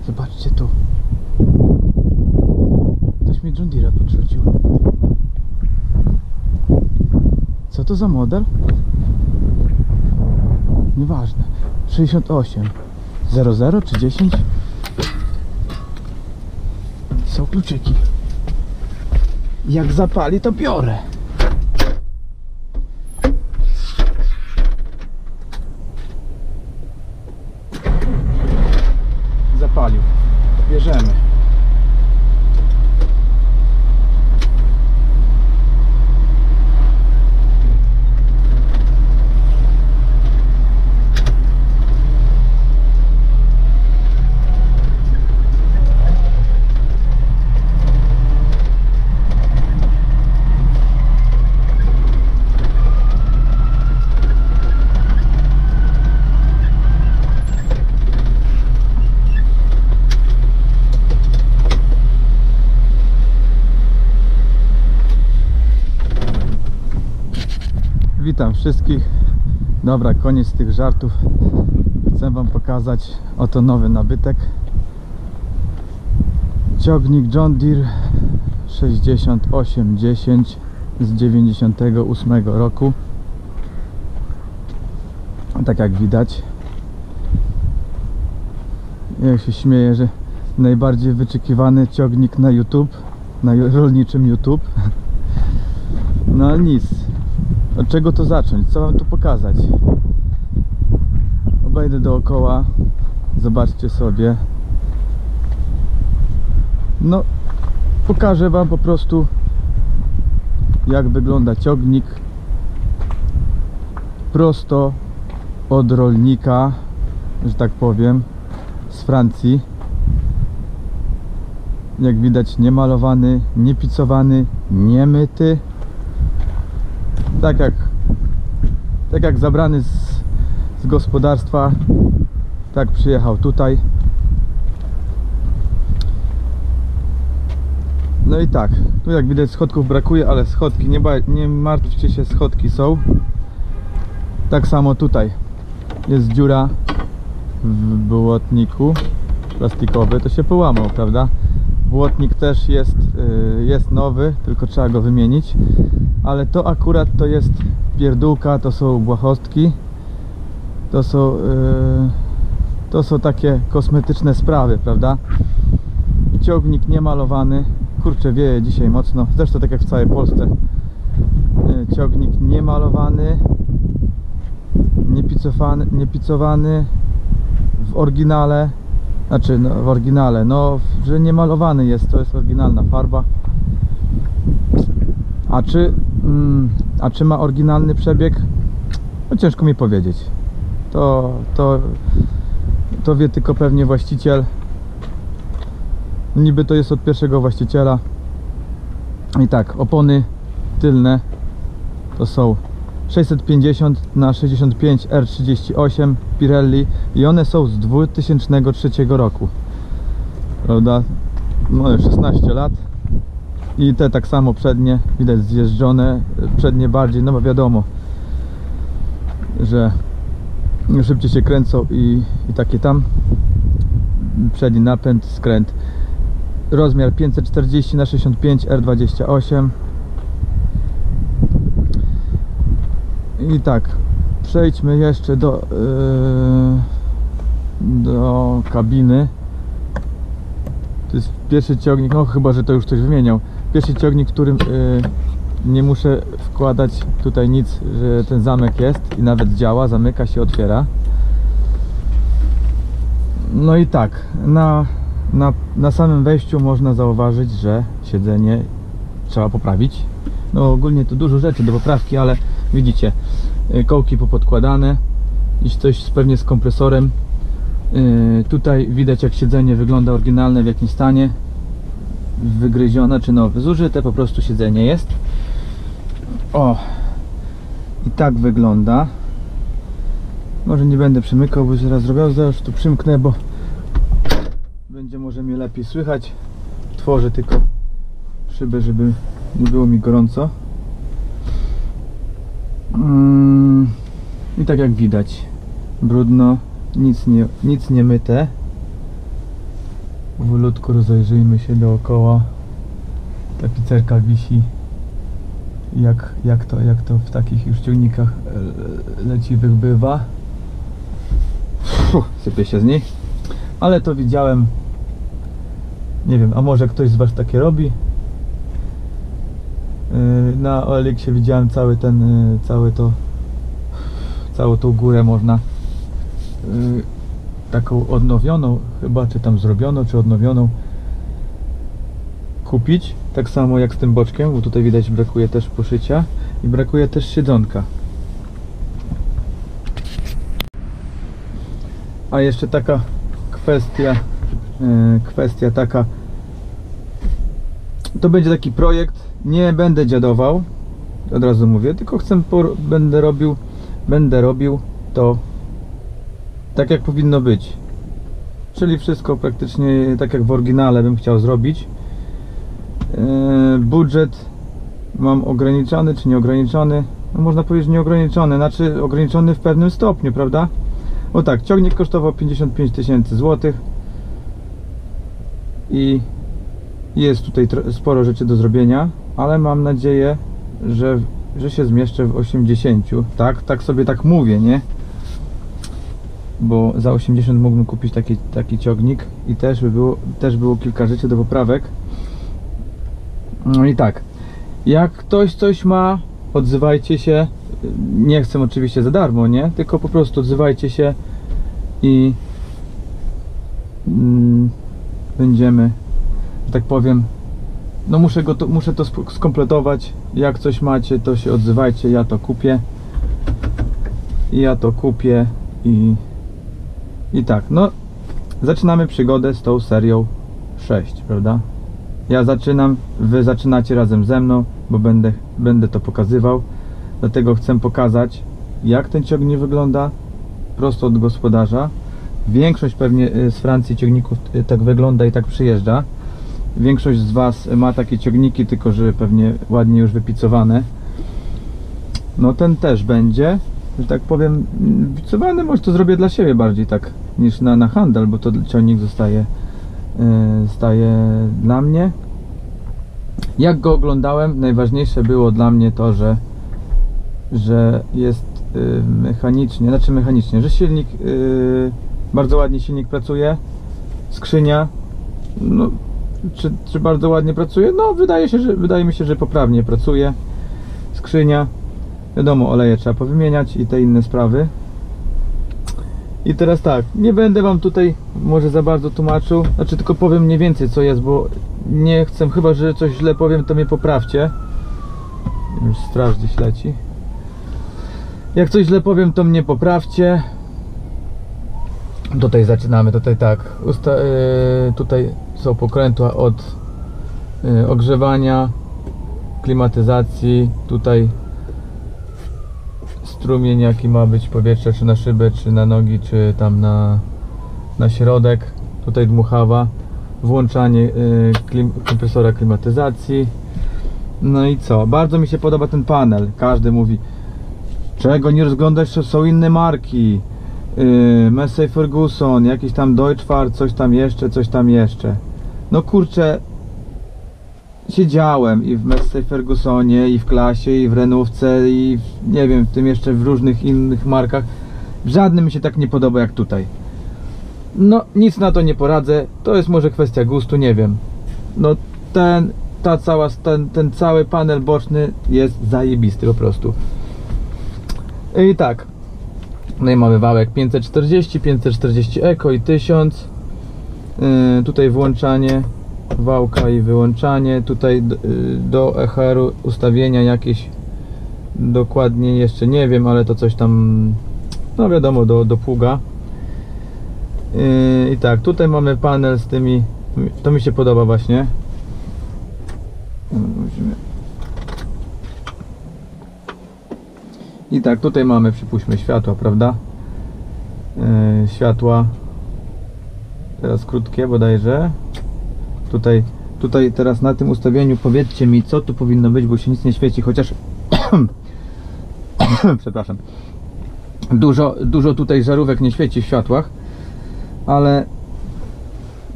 Zobaczcie tu. Ktoś mi John Deere'a podrzucił. Co to za model? Nieważne. 68 00 czy 10? Są kluczyki. Jak zapali, to biorę. Zapalił. Bierzemy. Witam wszystkich. Dobra, koniec tych żartów. Chcę wam pokazać oto nowy nabytek. Ciągnik John Deere 6810 z 98 roku. Tak jak widać. Ja się śmieję, że najbardziej wyczekiwany ciągnik na YouTube, na rolniczym YouTube. No nic. Od czego to zacząć? Co wam tu pokazać? Obejdę dookoła. Zobaczcie sobie. No, pokażę wam po prostu, jak wygląda ciągnik prosto od rolnika, że tak powiem, z Francji. Jak widać, nie malowany, nie picowany, nie myty. Tak jak zabrany z gospodarstwa, tak przyjechał tutaj. No i tak, tu jak widać schodków brakuje, ale schodki, nie martwcie się, schodki są. Tak samo tutaj jest dziura w błotniku plastikowy, to się połamał, prawda? Błotnik też jest nowy, tylko trzeba go wymienić. Ale to akurat to jest pierdółka, to są błahostki. To są takie kosmetyczne sprawy, prawda? Ciągnik niemalowany. Kurczę, wieje dzisiaj mocno. Zresztą tak jak w całej Polsce. Ciągnik niemalowany, niepicowany w oryginale. Znaczy no, w oryginale, no, że niemalowany jest, to jest oryginalna farba. A czy ma oryginalny przebieg? No ciężko mi powiedzieć. To wie tylko pewnie właściciel. Niby to jest od pierwszego właściciela. I tak, opony tylne to są 650 na 65 R38 Pirelli i one są z 2003 roku. Prawda? No 16 lat. I te tak samo przednie, widać zjeżdżone, przednie bardziej, no bo wiadomo, że szybciej się kręcą i takie tam. Przedni napęd, skręt. Rozmiar 540 na 65 R28. I tak, przejdźmy jeszcze do kabiny. To jest pierwszy ciągnik, no chyba że to już ktoś wymieniał. Pierwszy ciągnik, którym nie muszę wkładać tutaj nic, że ten zamek jest i nawet działa, zamyka się, otwiera. No i tak, na samym wejściu można zauważyć, że siedzenie trzeba poprawić. No ogólnie to dużo rzeczy do poprawki, ale widzicie, kołki popodkładane, i coś pewnie z kompresorem. Tutaj widać, jak siedzenie wygląda oryginalne, w jakim stanie, wygryzione czy nowe, zużyte po prostu siedzenie jest. O, i tak wygląda. Może nie będę przymykał, bo się raz zrobił, zaraz tu przymknę, bo będzie może mnie lepiej słychać. Tworzę tylko szybę, żeby nie było mi gorąco. I tak jak widać, brudno, nic nie myte. Powolutku rozejrzyjmy się dookoła. Tapicerka wisi. Jak to w takich już ciągnikach leciwych bywa. Sypie się z niej. Ale to widziałem. Nie wiem, a może ktoś z was takie robi? Na OLX-ie widziałem całą tą górę można taką odnowioną chyba, czy tam zrobioną, czy odnowioną kupić. Tak samo jak z tym boczkiem, bo tutaj widać brakuje też poszycia i brakuje też siedzonka. A jeszcze taka kwestia taka, to będzie taki projekt, nie będę dziadował, od razu mówię, tylko będę robił to tak jak powinno być, czyli wszystko praktycznie tak jak w oryginale bym chciał zrobić. Budżet mam ograniczony czy nieograniczony? No można powiedzieć nieograniczony, znaczy ograniczony w pewnym stopniu, prawda? O tak, ciągnik kosztował 55 000 złotych i jest tutaj sporo rzeczy do zrobienia, ale mam nadzieję, że się zmieszczę w 80. Tak sobie tak mówię, nie? Bo za 80 mógłbym kupić taki ciągnik i też było kilka rzeczy do poprawek. No i tak, jak ktoś coś ma, odzywajcie się. Nie chcę oczywiście za darmo, nie? Tylko po prostu odzywajcie się i będziemy, że tak powiem, no muszę to skompletować. Jak coś macie, to się odzywajcie, ja to kupię i tak, no zaczynamy przygodę z tą serią 6, prawda? Ja zaczynam, wy zaczynacie razem ze mną, bo będę to pokazywał. Dlatego chcę pokazać, jak ten ciągnik wygląda prosto od gospodarza. Większość pewnie z Francji ciągników tak wygląda i tak przyjeżdża. Większość z was ma takie ciągniki, tylko że pewnie ładnie już wypicowane. No ten też będzie, że tak powiem, picowany. Może to zrobię dla siebie bardziej tak niż na handel, bo to ciągnik staje dla mnie. Jak go oglądałem, najważniejsze było dla mnie to, że jest mechanicznie, że silnik, bardzo ładnie silnik pracuje, skrzynia, no, czy bardzo ładnie pracuje? No, wydaje mi się, że poprawnie pracuje. Skrzynia, wiadomo, oleje trzeba powymieniać i te inne sprawy. I teraz tak, nie będę wam tutaj może za bardzo tłumaczył, znaczy tylko powiem mniej więcej co jest, bo nie chcę, chyba że coś źle powiem, to mnie poprawcie. Już straż gdzieś leci. Jak coś źle powiem, to mnie poprawcie. Tutaj zaczynamy, tutaj tak, tutaj są pokrętła od ogrzewania, klimatyzacji, tutaj strumień jaki ma być powietrza, czy na szybę, czy na nogi, czy tam na środek, tutaj dmuchawa, włączanie kompresora klimatyzacji. No i co, bardzo mi się podoba ten panel. Każdy mówi, czego nie rozglądać, że są inne marki, Massey Ferguson, jakiś tam Deutschfahrt, coś tam jeszcze. No kurczę, siedziałem i w Massey Fergusonie, i w Klasie, i w Renówce, i nie wiem, w tym jeszcze w różnych innych markach. W żadnym mi się tak nie podoba jak tutaj. No nic na to nie poradzę, to jest może kwestia gustu, nie wiem. No ten cały panel boczny jest zajebisty po prostu. I tak, no i mamy wałek 540 Eco i 1000. Tutaj włączanie wałka i wyłączanie. Tutaj do EHR-u ustawienia jakieś dokładnie jeszcze nie wiem, ale to coś tam, no wiadomo, do pługa. I tak, tutaj mamy panel z tymi, to mi się podoba właśnie. I tak, tutaj mamy, przypuśćmy, światła, prawda? Światła teraz krótkie bodajże. Tutaj teraz na tym ustawieniu powiedzcie mi, co tu powinno być, bo się nic nie świeci, chociaż przepraszam, dużo tutaj żarówek nie świeci w światłach, ale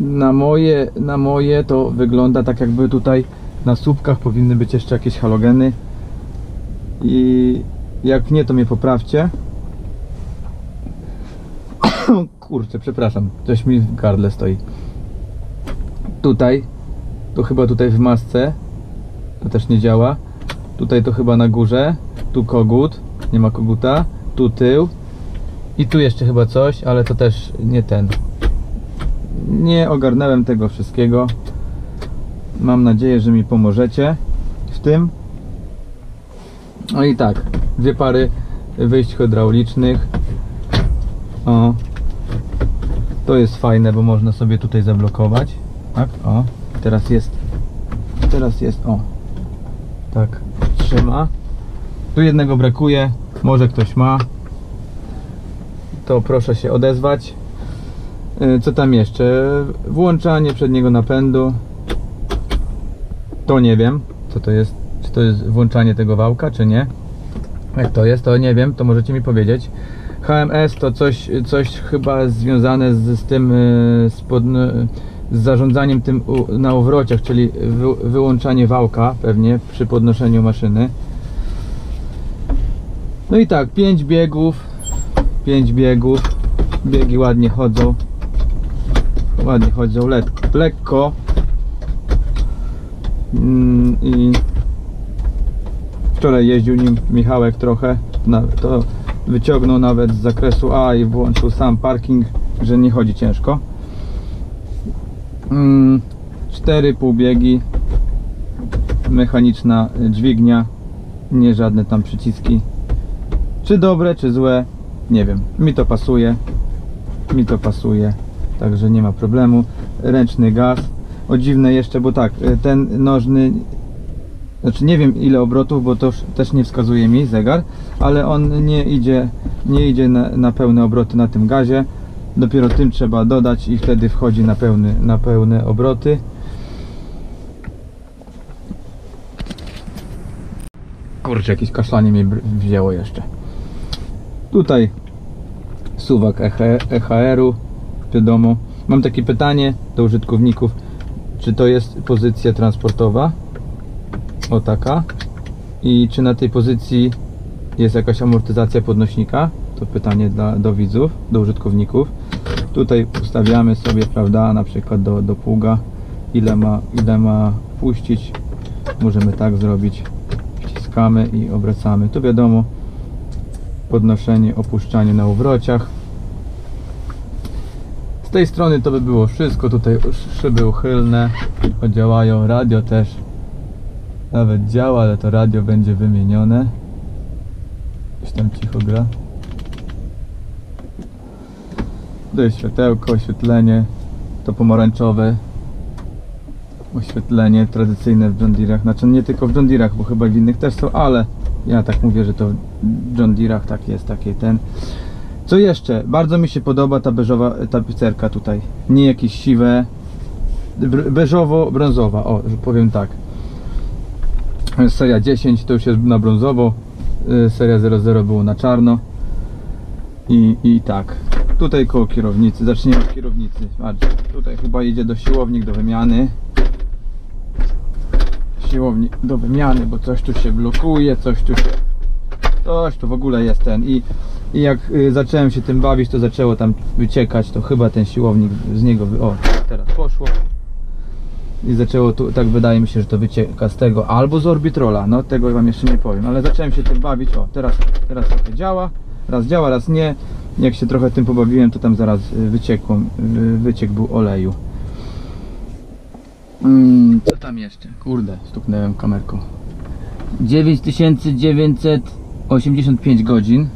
Na moje to wygląda tak, jakby tutaj na słupkach powinny być jeszcze jakieś halogeny. I jak nie, to mnie poprawcie. Kurczę, przepraszam, coś mi w gardle stoi. Tutaj, to chyba tutaj w masce to też nie działa. Tutaj to chyba na górze. Tu kogut, nie ma koguta. Tu tył. I tu jeszcze chyba coś, ale to też nie ten. Nie ogarnąłem tego wszystkiego. Mam nadzieję, że mi pomożecie w tym. No i tak, dwie pary wyjść hydraulicznych. O, to jest fajne, bo można sobie tutaj zablokować. Tak, o, teraz jest, o, tak, trzyma. Tu jednego brakuje, może ktoś ma, to proszę się odezwać. Co tam jeszcze? Włączanie przedniego napędu. To nie wiem, co to jest. Czy to jest włączanie tego wałka, czy nie? Jak to jest, to nie wiem, to możecie mi powiedzieć. HMS to coś chyba związane z tym, z zarządzaniem tym na owrociach, czyli wyłączanie wałka pewnie przy podnoszeniu maszyny. No i tak, 5 biegów, biegi ładnie chodzą, lekko. I wczoraj jeździł nim Michałek trochę, to wyciągnął nawet z zakresu A i włączył sam parking, że nie chodzi ciężko. 4 półbiegi, mechaniczna dźwignia, nie żadne tam przyciski. Czy dobre, czy złe, nie wiem, mi to pasuje, także nie ma problemu. Ręczny gaz. O dziwne jeszcze, bo tak, ten nożny, znaczy nie wiem ile obrotów, bo to też nie wskazuje mi zegar, ale on nie idzie na pełne obroty na tym gazie. Dopiero tym trzeba dodać i wtedy wchodzi na pełne obroty. Kurczę, jakieś kaszlanie mnie wzięło jeszcze. Tutaj suwak EHR-u, wiadomo. Mam takie pytanie do użytkowników, czy to jest pozycja transportowa, o taka, i czy na tej pozycji jest jakaś amortyzacja podnośnika. To pytanie do widzów, do użytkowników. Tutaj ustawiamy sobie, prawda, na przykład do pługa, ile ma puścić. Możemy tak zrobić, wciskamy i obracamy. Tu wiadomo, podnoszenie, opuszczanie na uwrociach. Z tej strony to by było wszystko. Tutaj szyby uchylne działają, radio też nawet działa, ale to radio będzie wymienione. Coś tam cicho gra. To jest światełko, oświetlenie, to pomarańczowe oświetlenie tradycyjne w John Deere'ach, znaczy nie tylko w John Deere'ach, bo chyba w innych też są, ale ja tak mówię, że to w John Deere'ach tak jest, takie ten. Co jeszcze? Bardzo mi się podoba ta beżowa tapicerka tutaj, nie jakieś siwe, beżowo-brązowa, o, że powiem tak. Seria 10 to już jest na brązowo, seria 00 było na czarno i tak. Tutaj koło kierownicy, zaczniemy od kierownicy. Tutaj chyba idzie do siłownik do wymiany. Bo coś tu się blokuje, coś tu w ogóle jest ten. I jak zacząłem się tym bawić, to zaczęło tam wyciekać, to chyba ten siłownik z niego, o, teraz poszło. I zaczęło tu, tak wydaje mi się, że to wycieka z tego, albo z orbitrola, no tego wam jeszcze nie powiem, ale zacząłem się tym bawić, o, teraz trochę działa, raz nie. Jak się trochę tym pobawiłem, to tam zaraz wyciek był oleju. Co tam jeszcze? Kurde, stuknąłem kamerką. 9985 godzin.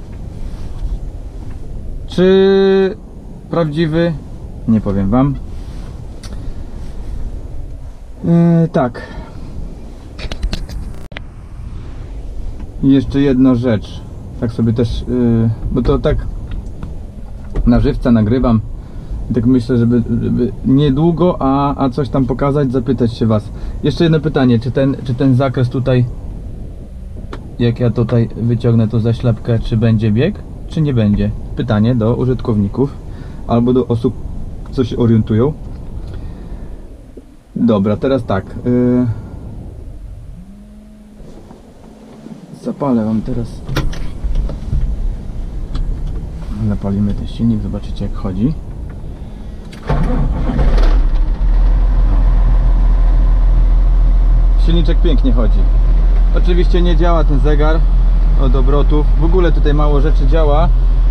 Czy prawdziwy? Nie powiem wam. Tak. I jeszcze jedna rzecz. Tak sobie też, bo to tak na żywca nagrywam. Tak myślę, żeby niedługo, a coś tam pokazać, zapytać się was. Jeszcze jedno pytanie, czy ten zakres tutaj, jak ja tutaj wyciągnę tą zaślepkę, czy będzie bieg, czy nie będzie? Pytanie do użytkowników albo do osób, co się orientują. Dobra, teraz tak. Zapalę wam teraz. Napalimy ten silnik, zobaczycie jak chodzi. Silniczek pięknie chodzi. Oczywiście nie działa ten zegar od obrotów. W ogóle tutaj mało rzeczy działa,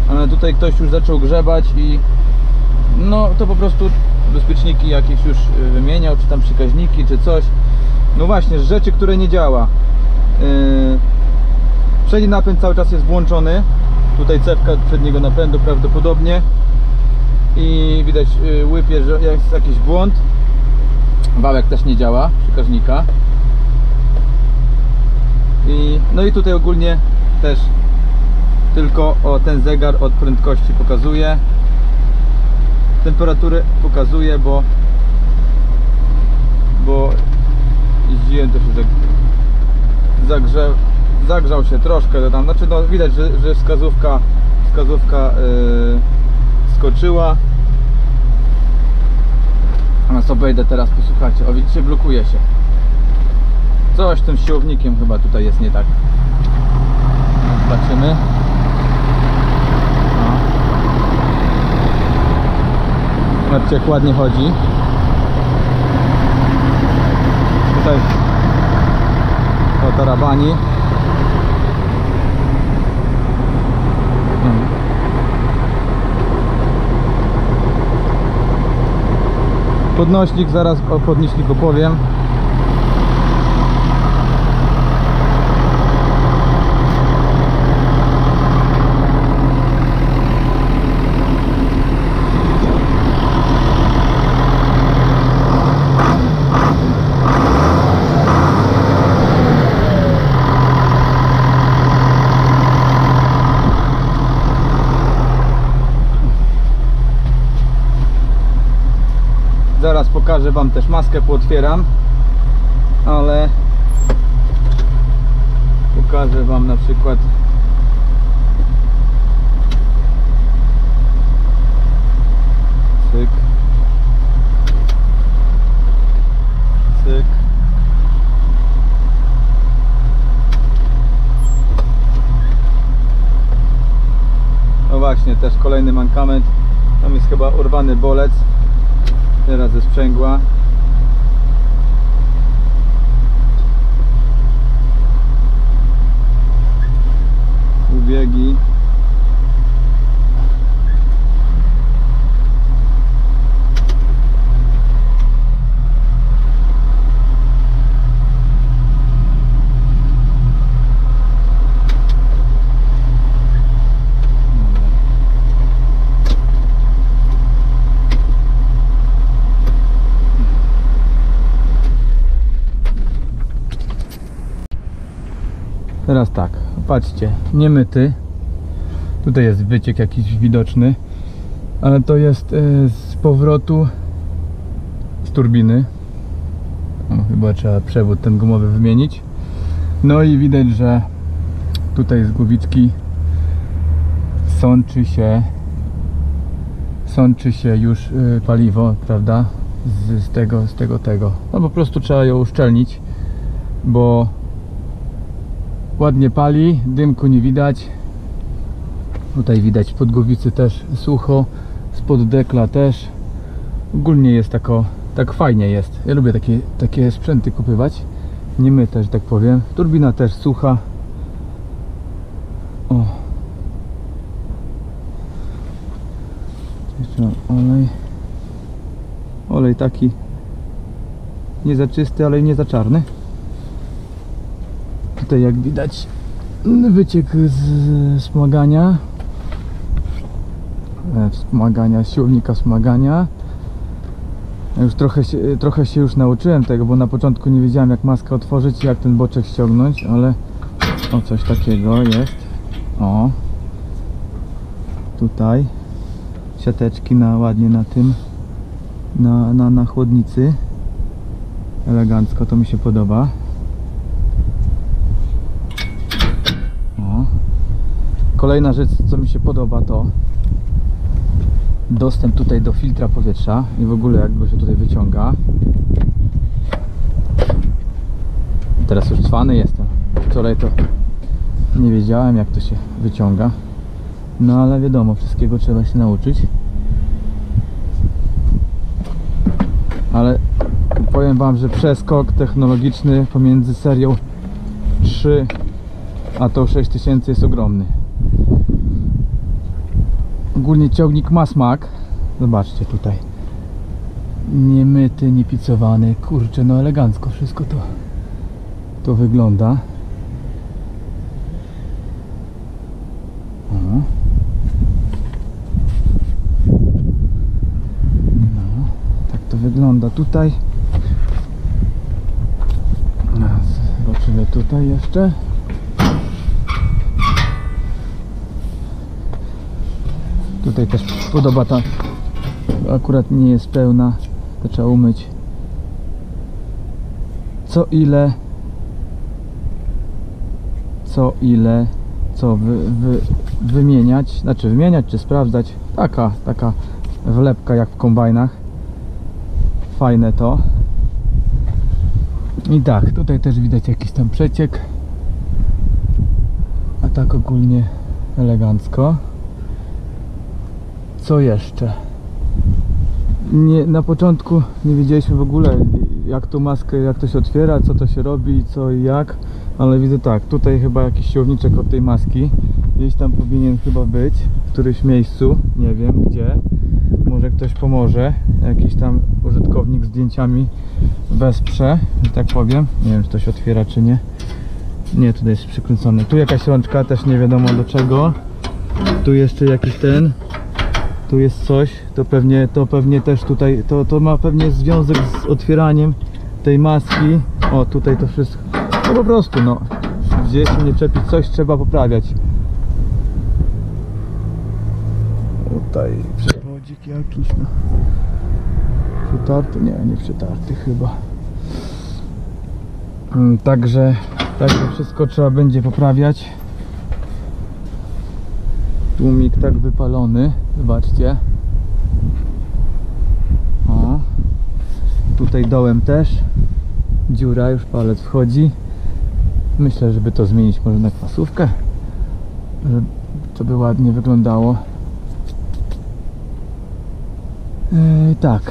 ale tutaj ktoś już zaczął grzebać i no to po prostu bezpieczniki jakieś już wymieniał, czy tam przekaźniki, czy coś. No właśnie, rzeczy, które nie działa. Przedni napęd cały czas jest włączony. Tutaj cewka przedniego napędu prawdopodobnie. I widać łypie, że jest jakiś błąd. Wałek też nie działa, przekaźnika. No i tutaj ogólnie też tylko ten zegar od prędkości pokazuje. Temperaturę pokazuje, bo jeździłem, to się zagrzał się troszkę tam, znaczy no widać, że wskazówka skoczyła. A sobie wejdę teraz, posłuchajcie, o widzicie, blokuje się. Coś z tym siłownikiem chyba tutaj jest nie tak. Zobaczymy. Zobaczcie jak ładnie chodzi. Tutaj to tarabani. Podnośnik, zaraz o podnośniku powiem. Zaraz pokażę wam też maskę, pootwieram, ale pokażę wam na przykład cyk, cyk. No właśnie, też kolejny mankament, tam jest chyba urwany bolec. Teraz ze sprzęgła. Ubiegi. Teraz tak, patrzcie, niemyty. Tutaj jest wyciek jakiś widoczny, ale to jest z powrotu z turbiny. Chyba trzeba przewód ten gumowy wymienić. No i widać, że tutaj z głowiczki sączy się już paliwo, prawda? Z tego. No po prostu trzeba ją uszczelnić, bo ładnie pali, dymku nie widać. Tutaj widać pod głowicy też sucho, spod dekla też. Ogólnie jest tak fajnie jest. Ja lubię takie sprzęty kupywać. Nie my też, tak powiem. Turbina też sucha. O. Jeszcze mam olej. Olej taki nie za czysty, ale nie za czarny. Tutaj jak widać wyciek z wspomagania, z siłownika wspomagania. Ja już trochę się już nauczyłem tego, bo na początku nie wiedziałem jak maskę otworzyć i jak ten boczek ściągnąć, ale o, coś takiego jest. O, tutaj siateczki ładnie na tym, na chłodnicy. Elegancko, to mi się podoba. Kolejna rzecz, co mi się podoba, to dostęp tutaj do filtra powietrza i w ogóle jak go się tutaj wyciąga. Teraz już cwany jestem. Wczoraj to nie wiedziałem, jak to się wyciąga. No ale wiadomo, wszystkiego trzeba się nauczyć. Ale powiem wam, że przeskok technologiczny pomiędzy serią 3 a tą 6000 jest ogromny. Ogólnie ciągnik ma smak. Zobaczcie tutaj. Nie myty, nie picowany. Kurczę, no elegancko wszystko to wygląda. O. No, tak to wygląda tutaj. Zobaczymy tutaj jeszcze. Tutaj też podoba ta, akurat nie jest pełna, to trzeba umyć co wymieniać, znaczy wymieniać czy sprawdzać. Taka wlepka jak w kombajnach. Fajne to. I tak, tutaj też widać jakiś tam przeciek, a tak ogólnie elegancko. Co jeszcze? Na początku nie wiedzieliśmy w ogóle, jak tą maskę, jak to się otwiera, co to się robi, co i jak. Ale widzę tak, tutaj chyba jakiś siłowniczek od tej maski gdzieś tam powinien chyba być, w którymś miejscu, nie wiem gdzie. Może ktoś pomoże, jakiś tam użytkownik z zdjęciami wesprze, że tak powiem. Nie wiem, czy to się otwiera, czy nie. Nie, tutaj jest przykręcony. Tu jakaś rączka, też nie wiadomo do czego. Tu jeszcze jakiś ten. Tu jest coś, to pewnie też tutaj, to ma pewnie związek z otwieraniem tej maski. O, tutaj to wszystko, no po prostu, no, gdzieś nie czepić, coś trzeba poprawiać. Tutaj przewodzik jakiś, no. Przetarty? Nie przetarty chyba. Także wszystko trzeba będzie poprawiać. Tłumik tak wypalony, zobaczcie. O, tutaj dołem też dziura, już palec wchodzi. Myślę, żeby to zmienić może na kwasówkę, żeby to by ładnie wyglądało. Tak,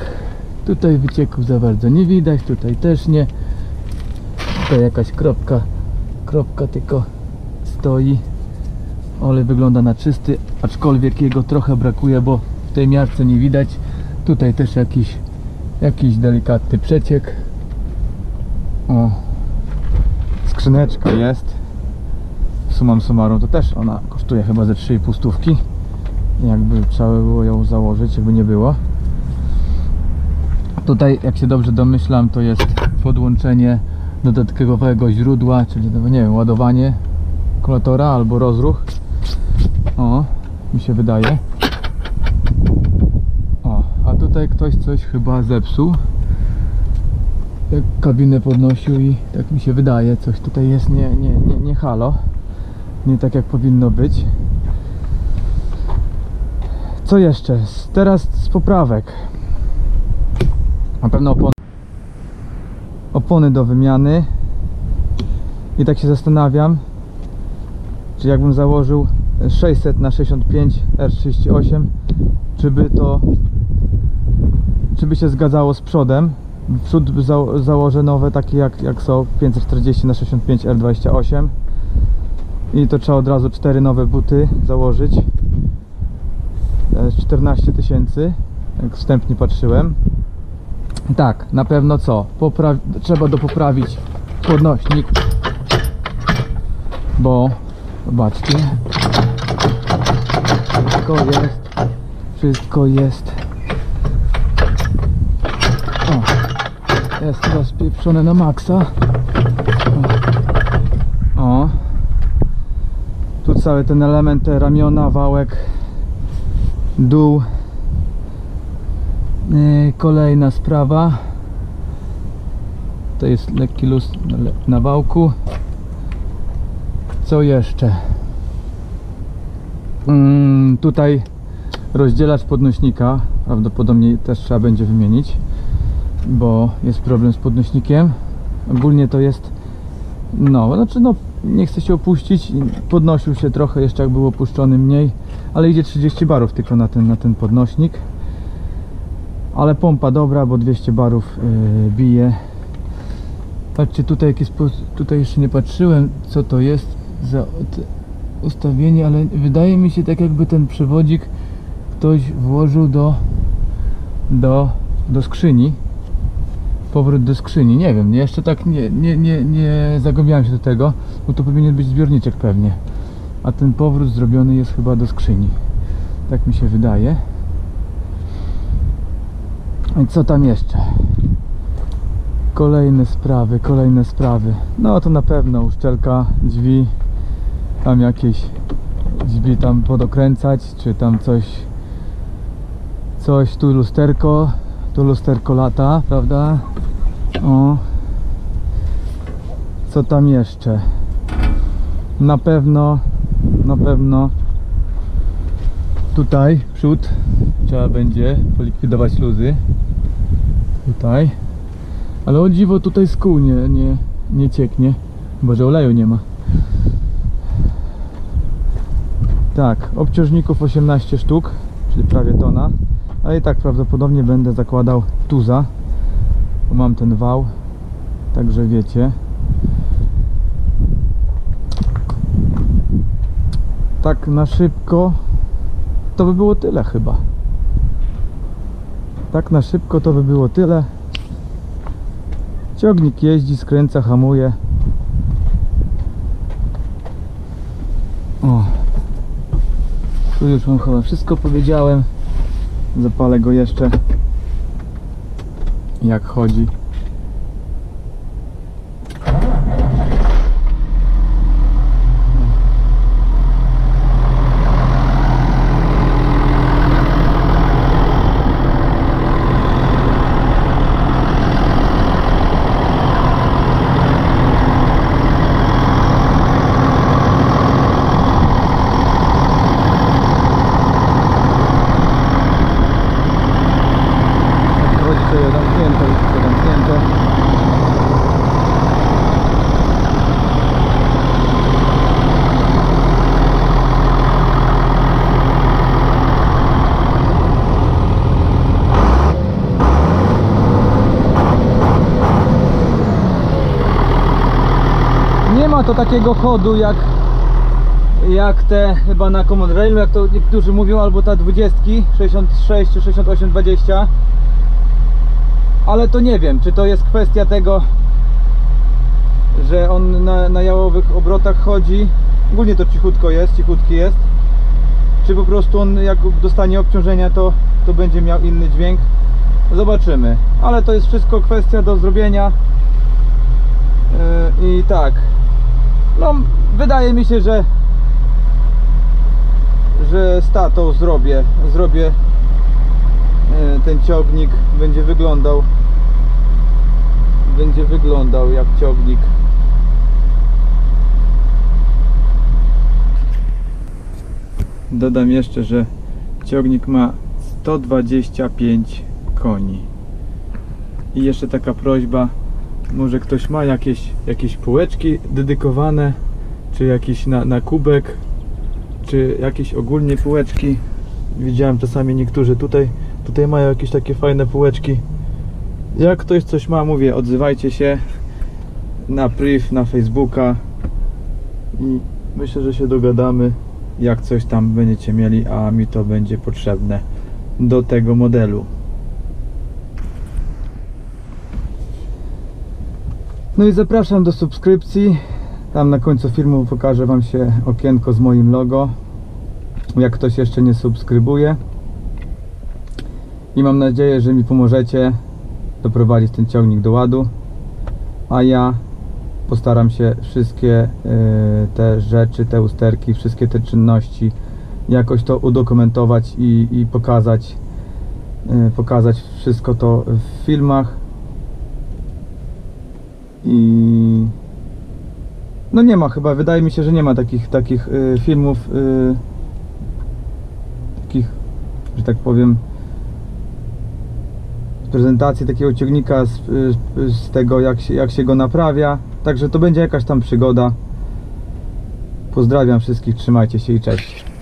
tutaj wycieków za bardzo nie widać, tutaj też nie. Tutaj jakaś kropka tylko stoi. Olej wygląda na czysty, aczkolwiek jego trochę brakuje, bo w tej miarce nie widać. Tutaj też jakiś delikatny przeciek. O, skrzyneczka jest. Summa summarum to też ona kosztuje chyba ze 3,5 stówki. Jakby trzeba było ją założyć, jakby nie było. Tutaj, jak się dobrze domyślam, to jest podłączenie dodatkowego źródła, czyli nie wiem, ładowanie akumulatora albo rozruch. O, mi się wydaje. O, a tutaj ktoś coś chyba zepsuł. Jak kabinę podnosił i tak mi się wydaje, coś tutaj jest nie halo. Nie tak jak powinno być. Co jeszcze? Teraz z poprawek. Na pewno opony do wymiany. I tak się zastanawiam, czy jakbym założył 600 na 65 R38, czy by się zgadzało z przodem. Przód założę nowe, takie jak są 540 na 65 R28 i to trzeba od razu 4 nowe buty założyć. 14 000, jak wstępnie patrzyłem. Tak, na pewno co? Trzeba poprawić podnośnik, bo zobaczcie, wszystko jest jest rozpieprzone na maksa. O, tu cały ten element, te ramiona, wałek, dół. Kolejna sprawa, to jest lekki luz na wałku. Co jeszcze? Tutaj rozdzielacz podnośnika prawdopodobnie też trzeba będzie wymienić, bo jest problem z podnośnikiem. Ogólnie to jest, no, znaczy no, nie chce się opuścić, podnosił się trochę jeszcze jak był opuszczony mniej, ale idzie 30 barów tylko na ten podnośnik. Ale pompa dobra, bo 200 barów bije. Patrzcie tutaj, tutaj jeszcze nie patrzyłem, co to jest za ustawienie, ale wydaje mi się tak, jakby ten przewodzik ktoś włożył do skrzyni. Powrót do skrzyni, nie wiem, jeszcze tak nie zagłębiałem się do tego, bo to powinien być zbiorniczek pewnie, a ten powrót zrobiony jest chyba do skrzyni, tak mi się wydaje. I co tam jeszcze? Kolejne sprawy. No to na pewno uszczelka drzwi, tam jakieś drzwi tam podokręcać, czy tam coś, tu lusterko lata, prawda? O. Co tam jeszcze? Na pewno tutaj przód trzeba będzie polikwidować luzy tutaj, ale o dziwo tutaj z kół nie cieknie, chyba że oleju nie ma. Tak, obciążników 18 sztuk, czyli prawie tona, ale i tak prawdopodobnie będę zakładał tuza, bo mam ten wał, także wiecie. Tak na szybko to by było tyle chyba. Tak na szybko to by było tyle. Ciągnik jeździ, skręca, hamuje. O. Tu już wam chyba wszystko powiedziałem. Zapalę go jeszcze, jak chodzi. Nie ma to takiego chodu jak te chyba na Common Railu, jak to niektórzy mówią, albo ta 20 66 czy 68 20, ale to nie wiem, czy to jest kwestia tego, że on na jałowych obrotach chodzi. Ogólnie to cichutki jest, czy po prostu on jak dostanie obciążenia to będzie miał inny dźwięk. Zobaczymy, ale to jest wszystko kwestia do zrobienia. I tak, no wydaje mi się, że z tatą zrobię ten ciągnik, będzie wyglądał jak ciągnik. Dodam jeszcze, że ciągnik ma 125 koni. I jeszcze taka prośba, może ktoś ma jakieś półeczki dedykowane, czy jakieś na kubek, czy jakieś ogólnie półeczki. Widziałem czasami niektórzy tutaj mają jakieś takie fajne półeczki. Jak ktoś coś ma, mówię, odzywajcie się na priv, na Facebooka i myślę, że się dogadamy, jak coś tam będziecie mieli, a mi to będzie potrzebne do tego modelu. No i zapraszam do subskrypcji. Tam na końcu filmu pokażę wam się okienko z moim logo, jak ktoś jeszcze nie subskrybuje. I mam nadzieję, że mi pomożecie doprowadzić ten ciągnik do ładu, a ja postaram się wszystkie te rzeczy, te usterki, wszystkie te czynności jakoś to udokumentować i pokazać wszystko to w filmach. I no nie ma chyba, wydaje mi się, że nie ma takich filmów, takich, że tak powiem, prezentację takiego ciągnika, z tego jak się go naprawia. Także to będzie jakaś tam przygoda. Pozdrawiam wszystkich, trzymajcie się i cześć.